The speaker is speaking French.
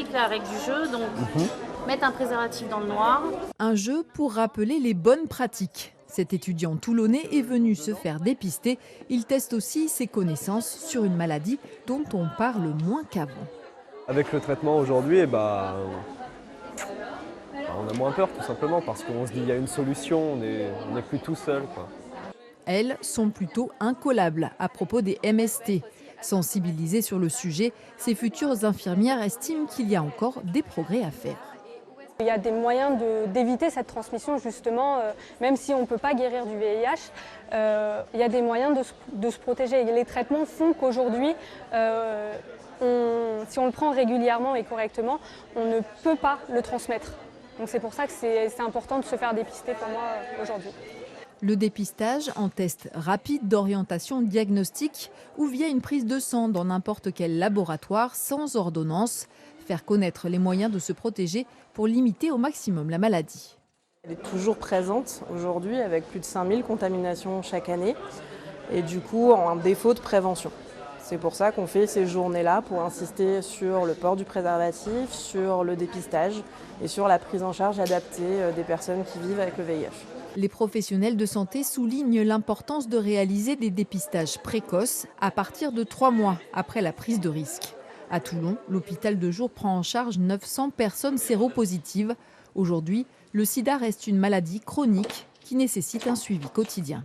explique la règle du jeu, donc mettre un préservatif dans le noir. Un jeu pour rappeler les bonnes pratiques. Cet étudiant toulonnais est venu se faire dépister. Il teste aussi ses connaissances sur une maladie dont on parle moins qu'avant. Avec le traitement aujourd'hui, on a moins peur tout simplement parce qu'on se dit il y a une solution, on n'est plus tout seul, quoi. Elles sont plutôt incollables à propos des MST. Sensibilisées sur le sujet, ces futures infirmières estiment qu'il y a encore des progrès à faire. Il y a des moyens d'éviter cette transmission justement, même si on ne peut pas guérir du VIH, il y a des moyens de se protéger. Et les traitements font qu'aujourd'hui, si on le prend régulièrement et correctement, on ne peut pas le transmettre. Donc c'est pour ça que c'est important de se faire dépister pour moi aujourd'hui. Le dépistage en test rapide d'orientation diagnostique ou via une prise de sang dans n'importe quel laboratoire sans ordonnance. Faire connaître les moyens de se protéger pour limiter au maximum la maladie. Elle est toujours présente aujourd'hui avec plus de 5000 contaminations chaque année et du coup en défaut de prévention. C'est pour ça qu'on fait ces journées-là pour insister sur le port du préservatif, sur le dépistage et sur la prise en charge adaptée des personnes qui vivent avec le VIH. Les professionnels de santé soulignent l'importance de réaliser des dépistages précoces à partir de 3 mois après la prise de risque. À Toulon, l'hôpital de jour prend en charge 900 personnes séropositives. Aujourd'hui, le sida reste une maladie chronique qui nécessite un suivi quotidien.